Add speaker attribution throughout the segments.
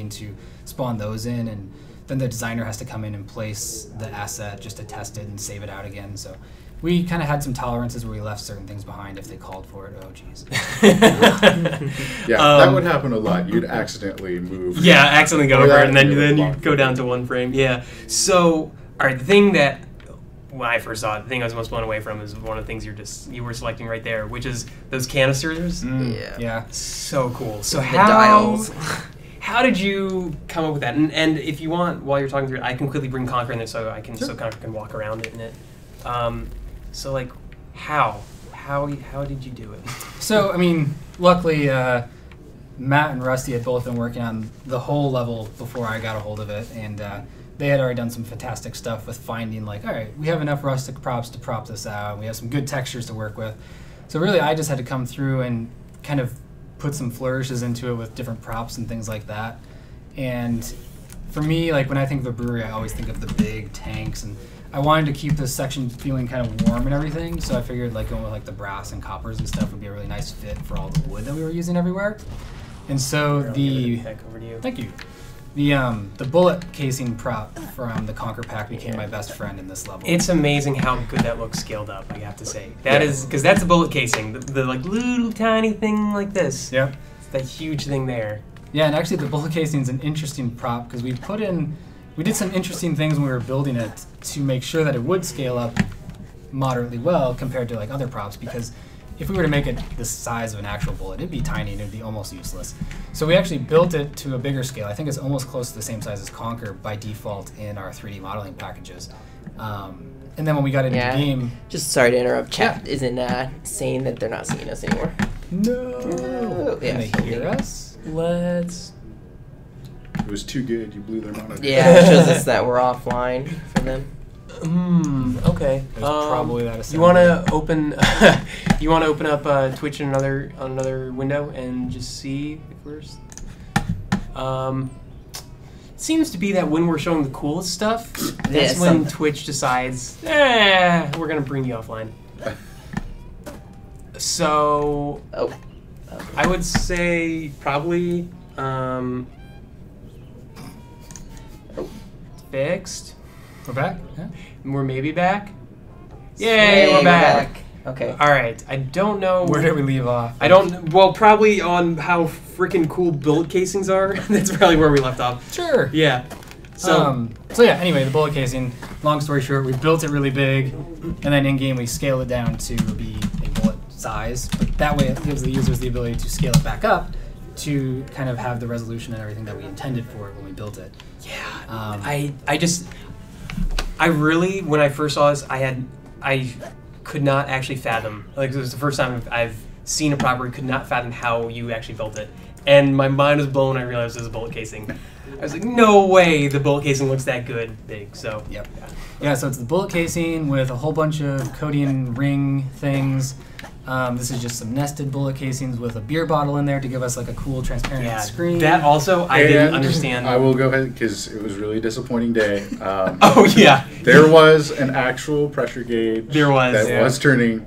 Speaker 1: machine to spawn those in, and then the designer has to come in and place the asset just to test it and save it out again. So we kind of had some tolerances where we left certain things behind if they called for it. Oh, jeez.
Speaker 2: Yeah, that would happen a lot. You'd accidentally move.
Speaker 3: Yeah, accidentally go over it, and then you go down to one frame. Yeah. So, all right, the thing that when I first saw it, the thing I was most blown away from is one of the things you were selecting right there, which is those canisters.
Speaker 1: Yeah.
Speaker 3: So cool. So
Speaker 4: the dials.
Speaker 3: How did you come up with that? And if you want, while you're talking through it, I can quickly bring Conker in there so so Conker can walk around it in it. So like, how did you do it?
Speaker 1: So I mean, luckily Matt and Rusty had both been working on the whole level before I got a hold of it, and they had already done some fantastic stuff with finding, like, all right, we have enough rustic props to prop this out. We have some good textures to work with. So really, I just had to come through and kind of put some flourishes into it with different props and things like that. And for me, like, when I think of a brewery, I always think of the big tanks, and I wanted to keep this section feeling kind of warm and everything, so I figured like going with like the brass and coppers and stuff would be a really nice fit for all the wood that we were using everywhere. And so thank you. The bullet casing prop from the Conker pack became my best friend in this level.
Speaker 3: It's amazing how good that looks scaled up, I have to say. That is, because that's a bullet casing, the like little tiny thing like this.
Speaker 1: Yep.
Speaker 3: It's that huge thing there.
Speaker 1: Yeah, and actually the bullet casing is an interesting prop because we did some interesting things when we were building it to make sure that it would scale up moderately well compared to like other props, because if we were to make it the size of an actual bullet, it'd be tiny and it'd be almost useless. So we actually built it to a bigger scale. I think it's almost close to the same size as Conker by default in our 3D modeling packages. And then when we got into the game...
Speaker 4: Just sorry to interrupt. Chat isn't saying that they're not seeing us anymore.
Speaker 1: No! Can they hear us?
Speaker 3: Let's...
Speaker 2: It was too good. You blew their monitor.
Speaker 4: Yeah, it shows us that we're offline for them.
Speaker 3: Okay.
Speaker 1: There's probably that assembly.
Speaker 3: You want to open up Twitch in another window and just see if we're. It seems to be that when we're showing the coolest stuff, that's when Twitch decides, we're gonna bring you offline. So, I would say probably fixed.
Speaker 1: We're back? Yeah.
Speaker 3: We're maybe back? Yay, we're back.
Speaker 4: Okay.
Speaker 3: All right. I don't know.
Speaker 1: Where did we leave off?
Speaker 3: I don't. Well, probably on how freaking cool bullet casings are. That's probably where we left off.
Speaker 1: Sure.
Speaker 3: Yeah. So.
Speaker 1: So yeah. Anyway, the bullet casing. Long story short, we built it really big, and then in game we scale it down to be a bullet size. But that way, it gives the users the ability to scale it back up to kind of have the resolution and everything that we intended for it when we built it.
Speaker 3: Yeah. I really, when I first saw this, I could not actually fathom. Like, it was the first time I've seen a prop where I could not fathom how you actually built it. And my mind was blown when I realized it was a bullet casing. I was like, no way the bullet casing looks that good big. So,
Speaker 1: yep. Yeah, so it's the bullet casing with a whole bunch of Codian ring things. This is just some nested bullet casings with a beer bottle in there to give us like a cool transparent screen.
Speaker 3: That also I didn't understand.
Speaker 2: I will go ahead because it was a really disappointing day.
Speaker 3: Oh yeah.
Speaker 2: There was an actual pressure gauge.
Speaker 3: There was.
Speaker 2: That was turning,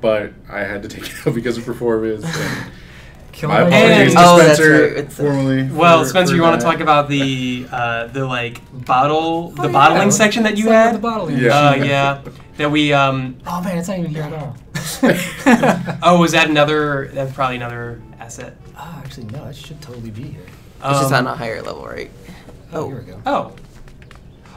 Speaker 2: but I had to take it out because of performance. And my apologies to Spencer formally.
Speaker 3: Well, Spencer, you want to talk about the like bottling section that you had?
Speaker 1: The bottling.
Speaker 3: Yeah. That we.
Speaker 1: Oh man, it's not even here at all.
Speaker 3: Oh, was that another? That's probably another asset.
Speaker 1: Oh, actually, no. That should totally be here.
Speaker 4: It's just on a higher level, right?
Speaker 1: Oh, here we go.
Speaker 3: Oh.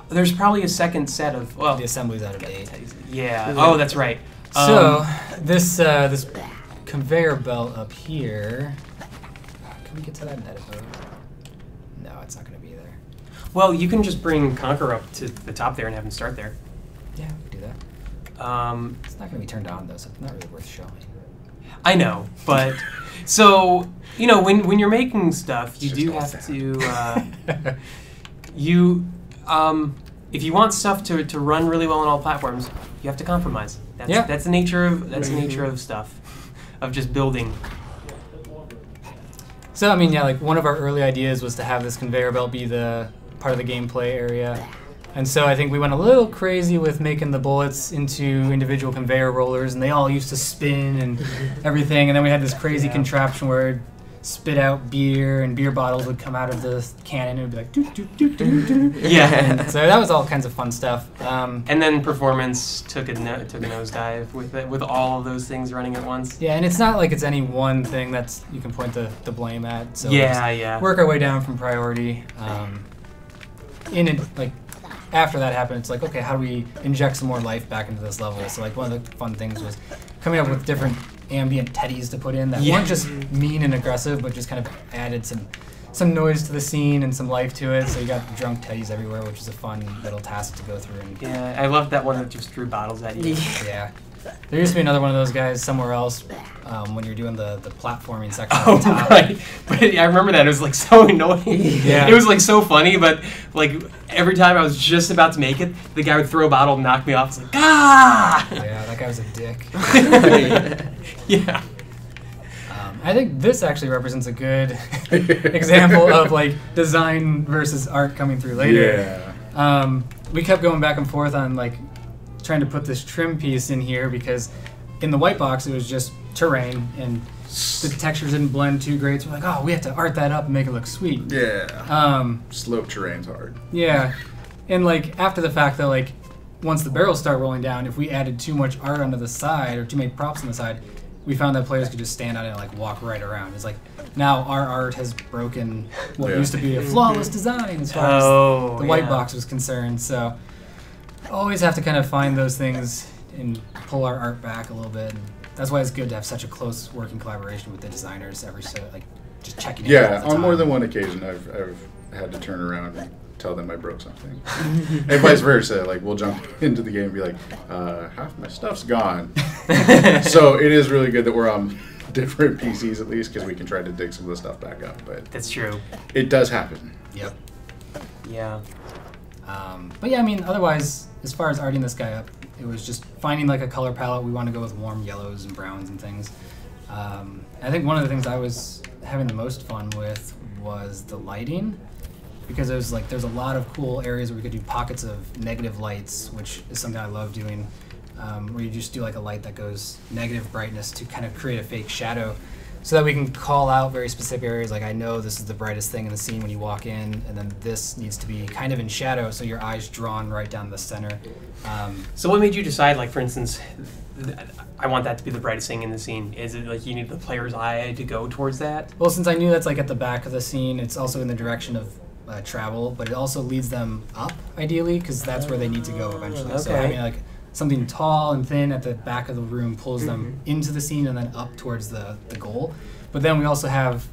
Speaker 3: There's probably a second set of. Well,
Speaker 1: the assembly's out of date.
Speaker 3: Yeah. Oh, that's right.
Speaker 1: So this conveyor belt up here. Can we get to that in edit mode? No, it's not going to be there.
Speaker 3: Well, you can just bring Conker up to the top there and have him start there.
Speaker 1: Yeah, we can do that. It's not going to be turned on though, so it's not really worth showing.
Speaker 3: I know, but so you know when you're making stuff, you do have to if you want stuff to run really well on all platforms, you have to compromise. That's the nature of stuff. Of just building.
Speaker 1: So I mean, yeah, like one of our early ideas was to have this conveyor belt be the part of the gameplay area, and so I think we went a little crazy with making the bullets into individual conveyor rollers, and they all used to spin and everything, and then we had this crazy contraption where spit out beer, and beer bottles would come out of the cannon. It would be like, doo, doo, doo, doo, doo.
Speaker 3: Yeah.
Speaker 1: So that was all kinds of fun stuff.
Speaker 3: And then performance took a nosedive with all of those things running at once.
Speaker 1: Yeah, and it's not like it's any one thing that's you can point the blame at. So
Speaker 3: yeah.
Speaker 1: Work our way down from priority. After that happened, it's like, okay, how do we inject some more life back into this level? So like one of the fun things was coming up with different ambient teddies to put in that weren't just mean and aggressive, but just kind of added some noise to the scene and some life to it. So you got drunk teddies everywhere, which is a fun little task to go through. And
Speaker 3: yeah, I love that one that just threw bottles at you.
Speaker 1: Yeah. There used to be another one of those guys somewhere else when you're doing the platforming section.
Speaker 3: Oh, right. But I remember that. It was like so annoying.
Speaker 1: Yeah.
Speaker 3: It was like so funny, but like every time I was just about to make it, the guy would throw a bottle and knock me off. It's like, ah!
Speaker 1: Yeah, that guy was a dick.
Speaker 3: Yeah.
Speaker 1: I think this actually represents a good example of like design versus art coming through later.
Speaker 2: Yeah.
Speaker 1: We kept going back and forth on like trying to put this trim piece in here because in the white box it was just terrain and the textures didn't blend too great. So we're like, oh, we have to art that up and make it look sweet.
Speaker 2: Yeah. Slope terrain's hard.
Speaker 1: Yeah. And like after the fact though, like once the barrels start rolling down, if we added too much art onto the side or too many props on the side, we found that players could just stand on it and like walk right around. It's like now our art has broken what used to be a flawless design as far as the white box was concerned. So always have to kind of find those things and pull our art back a little bit. And that's why it's good to have such a close working collaboration with the designers just checking in.
Speaker 2: Yeah, on more than one occasion I've had to turn around and tell them I broke something. And vice versa, like we'll jump into the game and be like, half my stuff's gone. So it is really good that we're on different PCs at least because we can try to dig some of the stuff back up. But
Speaker 3: that's true.
Speaker 2: It does happen.
Speaker 1: Yep.
Speaker 3: Yeah.
Speaker 1: But yeah, I mean, otherwise, as far as arting this guy up, it was just finding like a color palette. We want to go with warm yellows and browns and things. I think one of the things I was having the most fun with was the lighting, because it was like there's a lot of cool areas where we could do pockets of negative lights, which is something I love doing, where you just do like a light that goes negative brightness to kind of create a fake shadow, so that we can call out very specific areas. Like I know this is the brightest thing in the scene when you walk in, and then this needs to be kind of in shadow, so your eye's drawn right down the center.
Speaker 3: So what made you decide, like for instance, I want that to be the brightest thing in the scene? Is it like you need the player's eye to go towards that?
Speaker 1: Well, since I knew that's like at the back of the scene, it's also in the direction of travel, but it also leads them up ideally, because that's where they need to go eventually.
Speaker 3: Okay.
Speaker 1: So having like something tall and thin at the back of the room pulls them into the scene and then up towards the goal. But then we also have,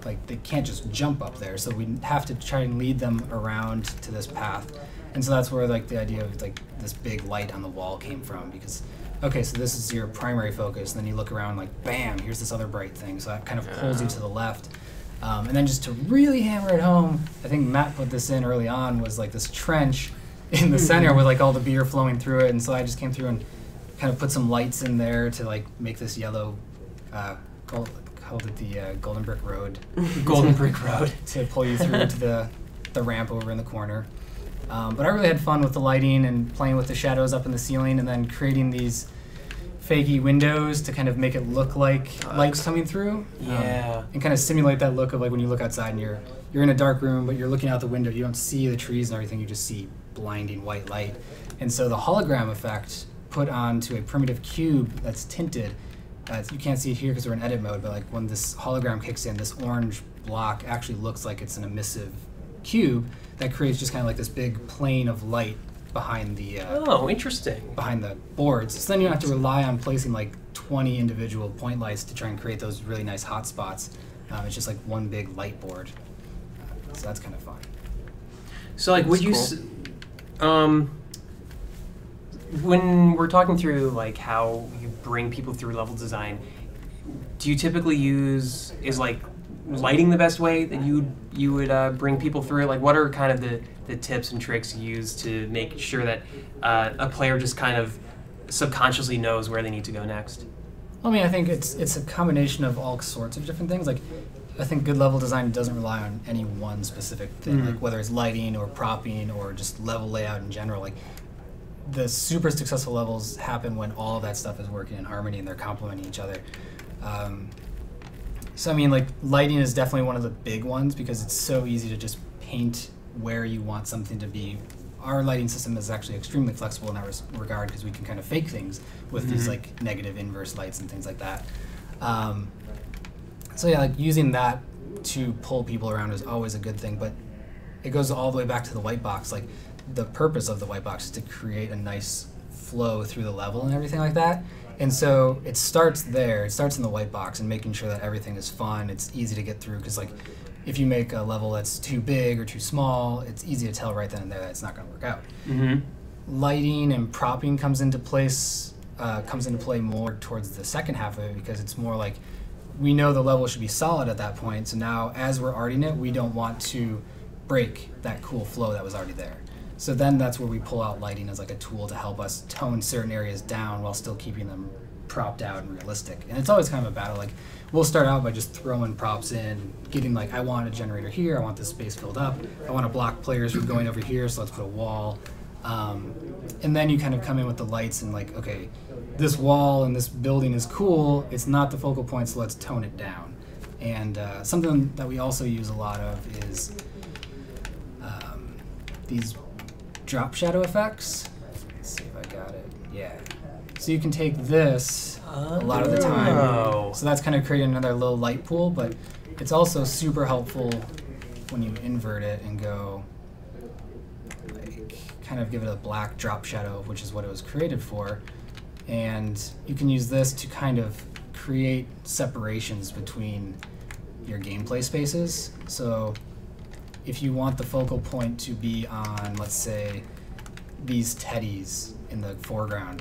Speaker 1: like, they can't just jump up there, so we have to try and lead them around to this path. And so that's where like the idea of like this big light on the wall came from, because okay, so this is your primary focus, and then you look around like bam, here's this other bright thing, so that kind of pulls you to the left. And then just to really hammer it home, I think Matt put this in early on, was like this trench in the center with like all the beer flowing through it, and so I just came through and kind of put some lights in there to like make this yellow, called it the Golden Brick Road.
Speaker 3: Golden Brick Road.
Speaker 1: To pull you through to the ramp over in the corner. But I really had fun with the lighting and playing with the shadows up in the ceiling, and then creating these fakey windows to kind of make it look like lights coming through.
Speaker 3: Yeah.
Speaker 1: And kind of simulate that look of like when you look outside and you're in a dark room, but you're looking out the window. You don't see the trees and everything. You just see blinding white light. And so the hologram effect put onto a primitive cube that's tinted. You can't see it here because we're in edit mode, but like when this hologram kicks in, this orange block actually looks like it's an emissive cube that creates just kind of like this big plane of light behind the
Speaker 3: interesting,
Speaker 1: behind the boards. So then you don't have to rely on placing like 20 individual point lights to try and create those really nice hot spots. It's just like one big light board. So that's kind of fun.
Speaker 3: So like, would you, when we're talking through like how you bring people through level design, do you typically use, is like lighting the best way that you would bring people through it? Like, what are kind of the tips and tricks you use to make sure that a player just kind of subconsciously knows where they need to go next?
Speaker 1: I mean, I think it's a combination of all sorts of different things. Like, I think good level design doesn't rely on any one specific thing, like whether it's lighting or propping or just level layout in general. Like, the super successful levels happen when all of that stuff is working in harmony and they're complementing each other. So I mean, like lighting is definitely one of the big ones because it's so easy to just paint where you want something to be. Our lighting system is actually extremely flexible in that regard because we can kind of fake things with these like negative inverse lights and things like that. So yeah, like using that to pull people around is always a good thing, but it goes all the way back to the white box. Like the purpose of the white box is to create a nice flow through the level and everything like that. And so it starts there. It starts in the white box and making sure that everything is fun. It's easy to get through because like if you make a level that's too big or too small, it's easy to tell right then and there that it's not going to work out. Lighting and propping comes into play more towards the second half of it because it's more like we know the level should be solid at that point. So now as we're arting it, we don't want to break that cool flow that was already there. So then that's where we pull out lighting as like a tool to help us tone certain areas down while still keeping them propped out and realistic. And it's always kind of a battle. Like we'll start out by just throwing props in, getting like, I want a generator here, I want this space filled up, I want to block players from going over here, so let's put a wall. And then you kind of come in with the lights and like, okay, this wall and this building is cool, it's not the focal point, so let's tone it down. And something that we also use a lot of is these drop shadow effects. Let's see if I got it. Yeah. So you can take this a lot of the time. So that's kind of creating another little light pool, but it's also super helpful when you invert it and go like kind of give it a black drop shadow, which is what it was created for. And you can use this to kind of create separations between your gameplay spaces. So if you want the focal point to be on, let's say, these teddies in the foreground,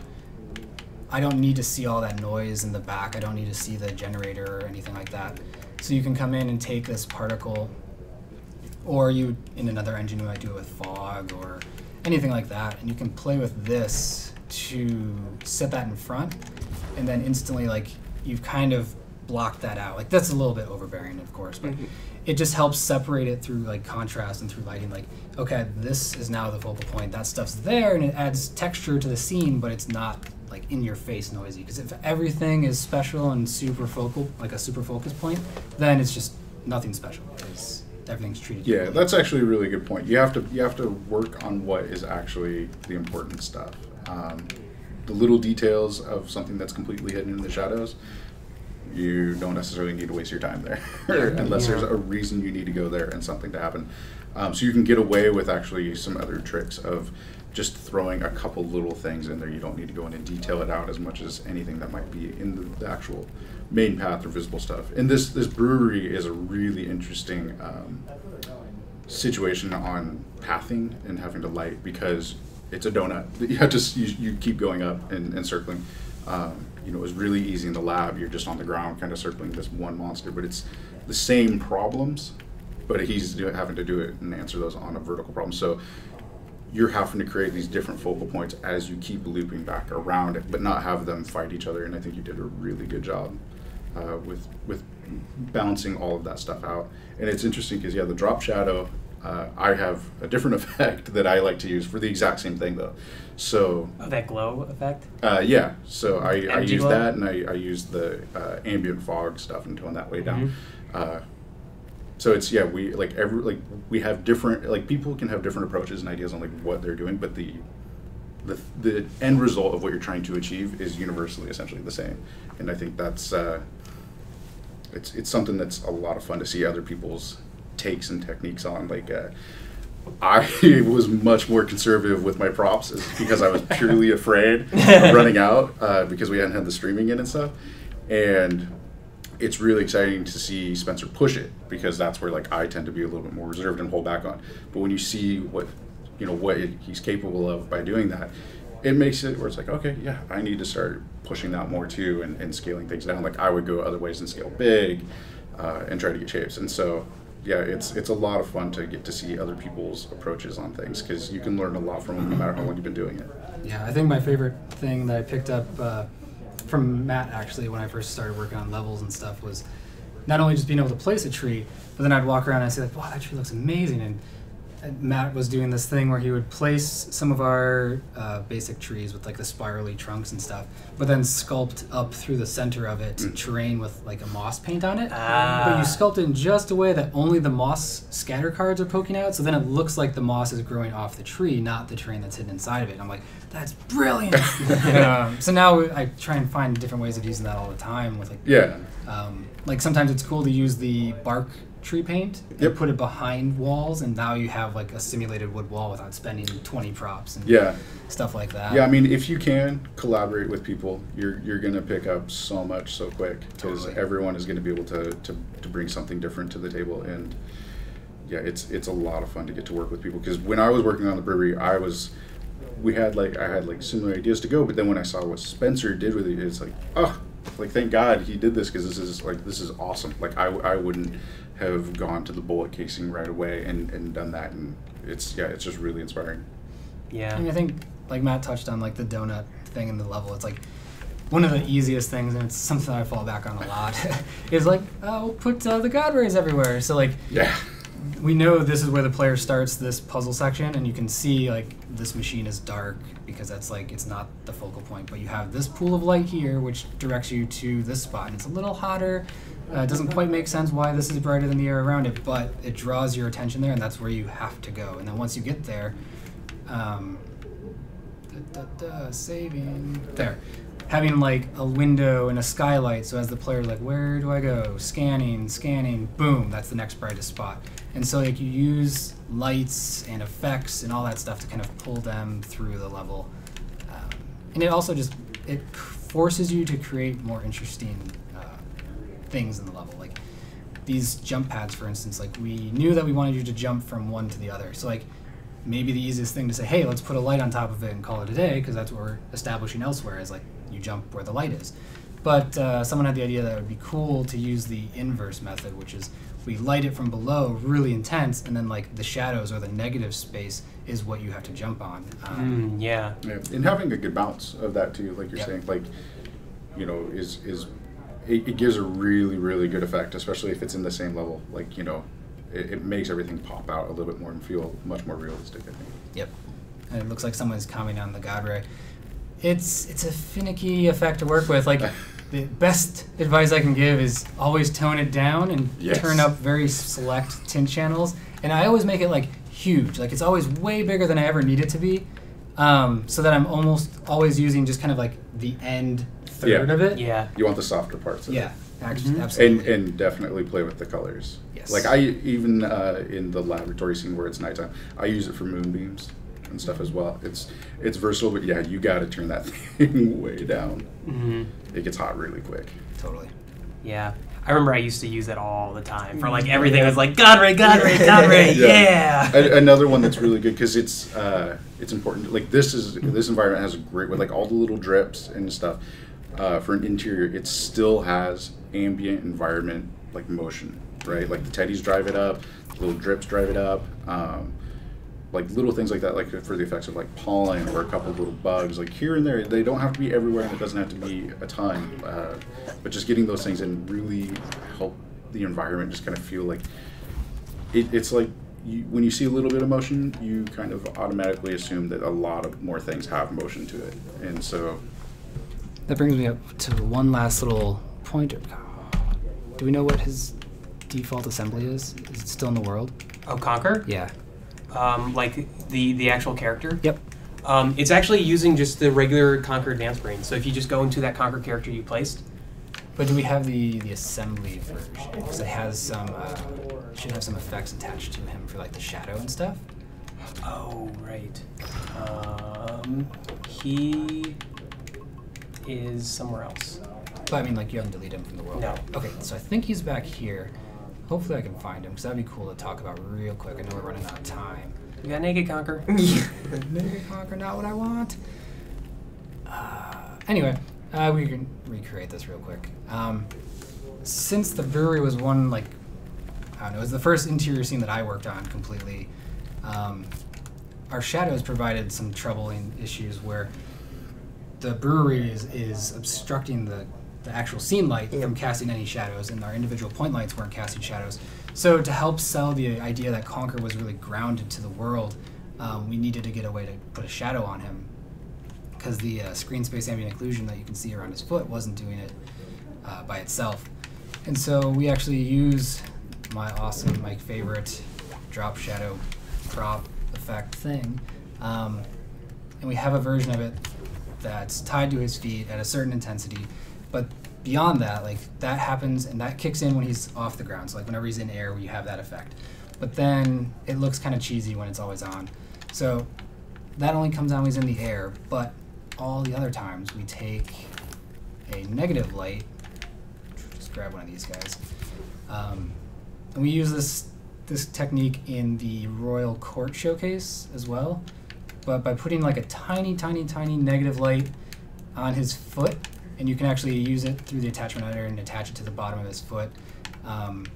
Speaker 1: I don't need to see all that noise in the back. I don't need to see the generator or anything like that. So you can come in and take this particle, or you, in another engine, you might do it with fog or anything like that, and you can play with this to set that in front, and then instantly, like, you've kind of blocked that out. Like, that's a little bit overbearing, of course, but it just helps separate it through, like, contrast and through lighting. Like, okay, this is now the focal point. That stuff's there, and it adds texture to the scene, but it's not like in your face noisy, because if everything is special and super focal, like a super focus point, then it's just nothing special because everything's treated equally.
Speaker 2: That's actually a really good point. You have to work on what is actually the important stuff. The little details of something that's completely hidden in the shadows, you don't necessarily need to waste your time there unless there's a reason you need to go there and something to happen. So you can get away with actually some other tricks of just throwing a couple little things in there. You don't need to go in and detail it out as much as anything that might be in the actual main path or visible stuff. And this brewery is a really interesting situation on pathing and having to light, because it's a donut. You have to you keep going up and circling. It was really easy in the lab. You're just on the ground kind of circling this one monster, but it's the same problems, but he's having to do it and answer those on a vertical problem. So you're having to create these different focal points as you keep looping back around it, but not have them fight each other. And I think you did a really good job with balancing all of that stuff out. And it's interesting because, the drop shadow, I have a different effect that I like to use for the exact same thing, though. So
Speaker 3: that glow effect?
Speaker 2: So I use
Speaker 3: glow?
Speaker 2: that, and I use the ambient fog stuff and tone that way down. So it's we have different, people can have different approaches and ideas on what they're doing, but the end result of what you're trying to achieve is universally essentially the same. And I think that's it's something that's a lot of fun to see other people's takes and techniques on. I was much more conservative with my props because I was purely afraid of running out because we hadn't had the streaming in and stuff. And it's really exciting to see Spencer push it, because that's where I tend to be a little bit more reserved and hold back on. But when you see what he's capable of by doing that, it makes it where it's okay, I need to start pushing that more too, and scaling things down. I would go other ways and scale big and try to get shapes. And so it's a lot of fun to get to see other people's approaches on things, because you can learn a lot from them no matter how long you've been doing it.
Speaker 1: I think my favorite thing that I picked up from Matt, actually, when I first started working on levels and stuff, was not only just being able to place a tree, but then I'd walk around and I'd say, wow, that tree looks amazing. And Matt was doing this thing where he would place some of our basic trees with like the spirally trunks and stuff, but then sculpt up through the center of it terrain with like a moss paint on it. But you sculpt it in just a way that only the moss scatter cards are poking out, so then it looks like the moss is growing off the tree, not the terrain that's hidden inside of it. And I'm like, that's brilliant. So now I try and find different ways of using that all the time with like sometimes it's cool to use the bark tree paint and put it behind walls, and now you have like a simulated wood wall without spending 20 props and stuff like that.
Speaker 2: Yeah, I mean, if you can collaborate with people, you're gonna pick up so much so quick, because everyone is gonna be able to bring something different to the table. And yeah, it's a lot of fun to get to work with people, because when I was working on the brewery, I had similar ideas to go, but then when I saw what Spencer did with it, it's like, oh, like thank God he did this, because this is awesome. Like I wouldn't have gone to the bullet casing right away and done that, and it's just really inspiring.
Speaker 3: Yeah.
Speaker 1: And I think like Matt touched on like the donut thing in the level. It's like one of the easiest things, and it's something that I fall back on a lot, is like, we'll put the God rays everywhere. So like we know this is where the player starts this puzzle section, and you can see like this machine is dark because that's like it's not the focal point, but you have this pool of light here which directs you to this spot, and it's a little hotter. It doesn't quite make sense why this is brighter than the air around it, but it draws your attention there, and that's where you have to go. And then once you get there, saving there, having like a window and a skylight, so as the player like, where do I go? Scanning, boom, that's the next brightest spot. And so like you use lights and effects and all that stuff to kind of pull them through the level, and it also just it forces you to create more interesting things in the level. Like these jump pads, for instance, like we knew that we wanted you to jump from one to the other, so like maybe the easiest thing to say, hey, let's put a light on top of it and call it a day, because that's what we're establishing elsewhere, is like you jump where the light is. But someone had the idea that it would be cool to use the inverse method, which is we light it from below really intense, and then like the shadows or the negative space is what you have to jump on.
Speaker 2: Yeah, and having a good bounce of that too, like you're saying, like, you know, it gives a really, really good effect, especially if it's in the same level. Like, you know, it makes everything pop out a little bit more and feel much more realistic, I think.
Speaker 1: Yep. And it looks like someone's commenting on the God Ray. It's a finicky effect to work with. Like, the best advice I can give is always tone it down and turn up very select tint channels. And I always make it, like, huge. Like, it's always way bigger than I ever need it to be, so that I'm almost always using just kind of, like, the end third of it.
Speaker 3: Yeah.
Speaker 2: You want the softer parts of it.
Speaker 1: Actually, absolutely.
Speaker 2: And definitely play with the colors.
Speaker 1: Yes.
Speaker 2: Like I even in the laboratory scene where it's nighttime, I use it for moonbeams and stuff as well. It's versatile, but yeah, you got to turn that thing way down. It gets hot really quick.
Speaker 1: Totally.
Speaker 3: Yeah. I remember I used to use that all the time for like everything. I was like, God Ray, yeah.
Speaker 2: Another one that's really good because it's important. Like this environment has a great with like all the little drips and stuff. For an interior, it still has ambient environment like motion, right? Like the teddies drive it up, little drips drive it up, like little things like that, like for the effects of like pollen or a couple of little bugs, like here and there. They don't have to be everywhere, and it doesn't have to be a ton, but just getting those things in really help the environment just kind of feel like it's like when you see a little bit of motion, you kind of automatically assume that a lot of more things have motion to it, and so.
Speaker 1: That brings me up to one last little pointer. Do we know what his default assembly is? Is it still in the world?
Speaker 3: Oh, Conker?
Speaker 1: Yeah.
Speaker 3: Like the actual character?
Speaker 1: Yep.
Speaker 3: It's actually using just the regular Conker advanced brain. So if you just go into that Conker character you placed.
Speaker 1: But do we have the assembly version? Because it has some, should have some effects attached to him for like the shadow and stuff.
Speaker 3: Oh, right. He is somewhere else.
Speaker 1: But I mean, like, you haven't deleted him from the world.
Speaker 3: No.
Speaker 1: Okay, so I think he's back here. Hopefully I can find him, because that'd be cool to talk about real quick. I know we're running out of time.
Speaker 3: You got Naked Conker.
Speaker 1: Naked Conker, not what I want. Anyway, we can recreate this real quick. Since the brewery was one, like, I don't know, it was the first interior scene that I worked on completely, our shadows provided some troubling issues where the brewery is obstructing the actual scene light from casting any shadows, and our individual point lights weren't casting shadows. So to help sell the idea that Conker was really grounded to the world, we needed to get a way to put a shadow on him, because the screen space ambient occlusion that you can see around his foot wasn't doing it by itself. And so we actually use my favorite drop shadow crop effect thing, and we have a version of it that's tied to his feet at a certain intensity, but beyond that, like, that happens and that kicks in when he's off the ground. So like whenever he's in air, you have that effect. But then it looks kind of cheesy when it's always on. So that only comes on when he's in the air, but all the other times we take a negative light, just grab one of these guys, and we use this technique in the Royal Court Showcase as well, but by putting like a tiny negative light on his foot, and you can actually use it through the attachment editor and attach it to the bottom of his foot, and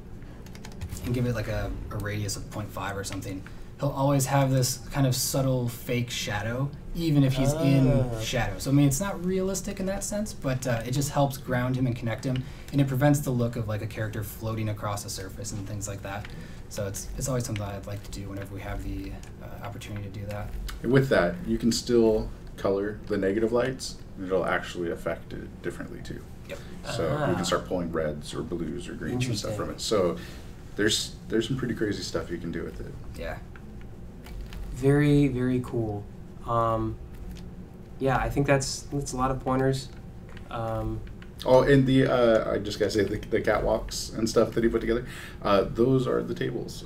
Speaker 1: give it like a radius of 0.5 or something. He'll always have this kind of subtle fake shadow, even if he's in shadow. So I mean, it's not realistic in that sense, but it just helps ground him and connect him, and it prevents the look of like a character floating across a surface and things like that. So it's always something I'd like to do whenever we have the opportunity to do that.
Speaker 2: And with that, you can still color the negative lights, and it'll actually affect it differently too.
Speaker 1: Yep.
Speaker 2: So you can start pulling reds or blues or greens and stuff from it. So there's some pretty crazy stuff you can do with it.
Speaker 1: Yeah.
Speaker 3: Very, very cool. Yeah, I think that's a lot of pointers.
Speaker 2: Oh, and the I just gotta say the catwalks and stuff that he put together. Those are the tables.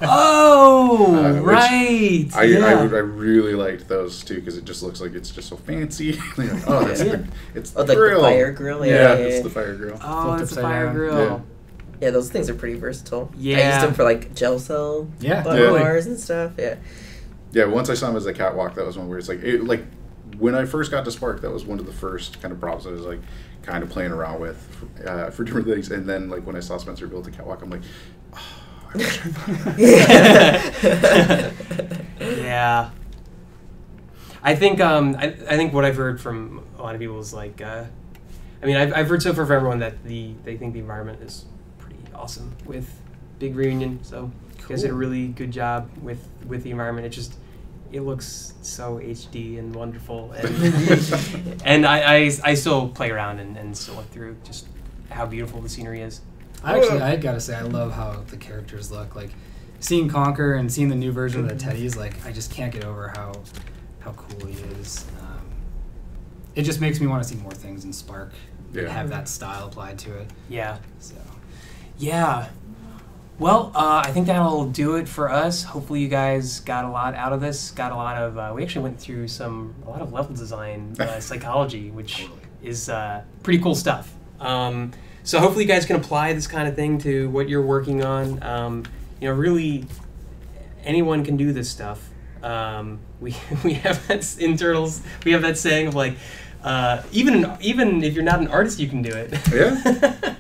Speaker 3: Oh, right.
Speaker 2: I really liked those too, because it just looks like it's just so fancy. Like, oh, it's the
Speaker 4: like
Speaker 2: grill.
Speaker 4: the fire grill.
Speaker 2: Yeah, it's the fire grill.
Speaker 3: Oh, it's a fire
Speaker 1: down.
Speaker 3: grill.
Speaker 4: Yeah, those things are pretty versatile.
Speaker 3: Yeah.
Speaker 4: I used them for like gel cell bars and stuff. Yeah.
Speaker 2: Yeah, once I saw him as a catwalk, that was one where it's like when I first got to Spark, that was one of the first kind of props I was like kind of playing around with for different things. And then like when I saw Spencer build a catwalk, I'm like, oh, I wish I thought that.
Speaker 3: Yeah. I think I think what I've heard from a lot of people is like, I mean, I've heard so far from everyone that they think the environment is pretty awesome with Big Reunion. So you guys did a really good job with the environment. It looks so HD and wonderful, and and I still play around and still look through just how beautiful the scenery is.
Speaker 1: I gotta say, I love how the characters look. Like seeing Conker and seeing the new version of the Teddies, like I just can't get over how cool he is. It just makes me want to see more things in Spark that have that style applied to it.
Speaker 3: Yeah.
Speaker 1: So.
Speaker 3: Yeah. Well, I think that'll do it for us. Hopefully you guys got a lot out of this. Got a lot of, we actually went through a lot of level design psychology, which is pretty cool stuff. So hopefully you guys can apply this kind of thing to what you're working on. Really, anyone can do this stuff. We have that in Turtles. We have that saying of like, even if you're not an artist, you can do it.
Speaker 2: Yeah.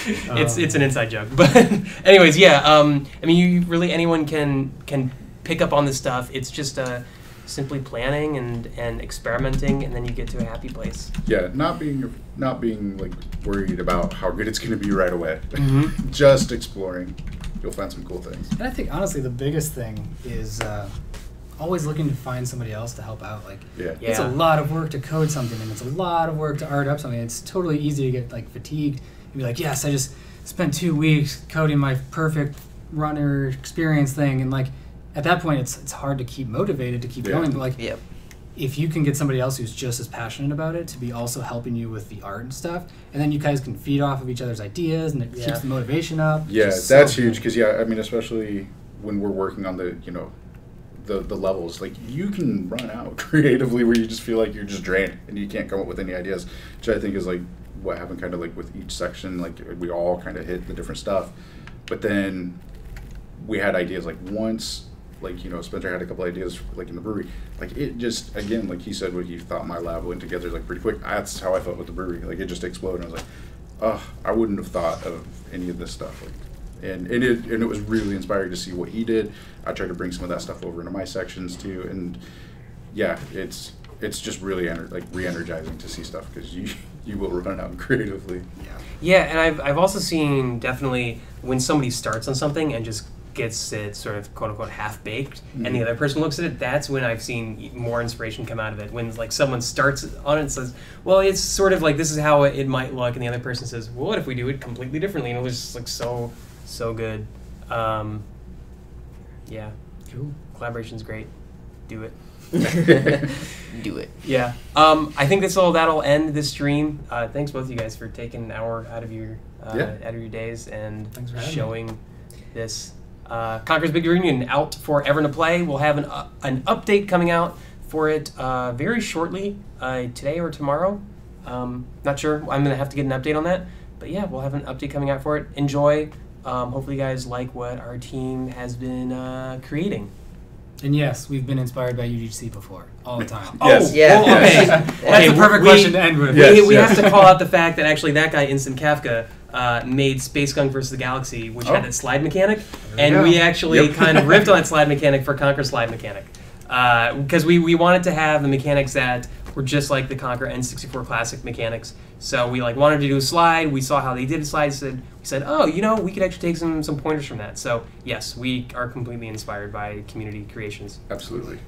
Speaker 3: It's an inside joke, but anyways, yeah. I mean, anyone can pick up on this stuff. It's just simply planning and experimenting, and then you get to a happy place.
Speaker 2: Yeah, not being like worried about how good it's going to be right away. Mm-hmm. Just exploring, you'll find some cool things.
Speaker 1: And I think honestly, the biggest thing is always looking to find somebody else to help out. Like, it's a lot of work to code something, and it's a lot of work to art up something. It's totally easy to get like fatigued. Be like, yes, I just spent 2 weeks coding my perfect runner experience thing, and like at that point it's hard to keep motivated to keep going. But like, if you can get somebody else who's just as passionate about it to be also helping you with the art and stuff, and then you guys can feed off of each other's ideas, and it keeps the motivation up.
Speaker 2: Yeah, that's huge, because I mean, especially when we're working on the the levels, like you can run out creatively where you just feel like you're just drained and you can't come up with any ideas, which I think is like what happened kind of like with each section. Like we all kind of hit the different stuff, but then we had ideas like once, like Spencer had a couple ideas like in the brewery, like it just, again, like he said, what he thought my lab went together like pretty quick. That's how I felt with the brewery. Like it just exploded. I was like, oh, I wouldn't have thought of any of this stuff. Like, and it was really inspiring to see what he did. I tried to bring some of that stuff over into my sections too, and yeah, it's just really re-energizing to see stuff, because you you will run out creatively.
Speaker 3: Yeah, and I've also seen definitely when somebody starts on something and just gets it sort of quote unquote half baked, and the other person looks at it. That's when I've seen more inspiration come out of it. When like someone starts on it and says, "Well, it's sort of like this is how it might look," and the other person says, "Well, what if we do it completely differently?" And it was just like so good. Yeah,
Speaker 1: Cool.
Speaker 3: collaboration's great. Do it.
Speaker 4: Do it.
Speaker 3: Yeah. I think that'll end this stream. Thanks both of you guys for taking an hour out of your days and
Speaker 1: Thanks for having
Speaker 3: showing this. Conker's Big Reunion out for Everyone to Play. We'll have an update coming out for it very shortly, today or tomorrow. Not sure. I'm gonna have to get an update on that. But yeah, we'll have an update coming out for it. Enjoy. Hopefully you guys like what our team has been creating.
Speaker 1: And yes, we've been inspired by UGC before, all the time.
Speaker 2: Yes.
Speaker 3: Oh,
Speaker 4: Yeah.
Speaker 3: well, okay.
Speaker 1: That's the perfect question to end with.
Speaker 2: Yes.
Speaker 3: We have to call out the fact that actually that guy, Instant Kafka, made Space Gunk versus the Galaxy, which had that slide mechanic, and
Speaker 1: go.
Speaker 3: we actually kind of ripped on that slide mechanic for Conker slide mechanic. Because we wanted to have the mechanics that were just like the Conker N64 Classic mechanics. So we wanted to do a slide. We saw how they did a slide. We said, oh, we could actually take some pointers from that. So yes, we are completely inspired by community creations.
Speaker 2: Absolutely.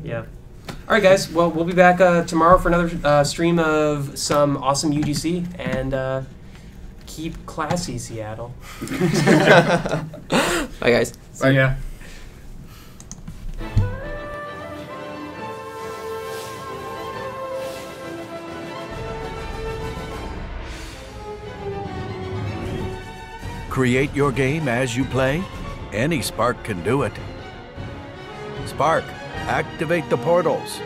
Speaker 3: Yeah. All right, guys. Well, we'll be back tomorrow for another stream of some awesome UGC, and keep classy, Seattle.
Speaker 4: Bye, guys.
Speaker 1: See ya.
Speaker 5: Create your game as you play? Any Spark can do it. Spark, activate the portals.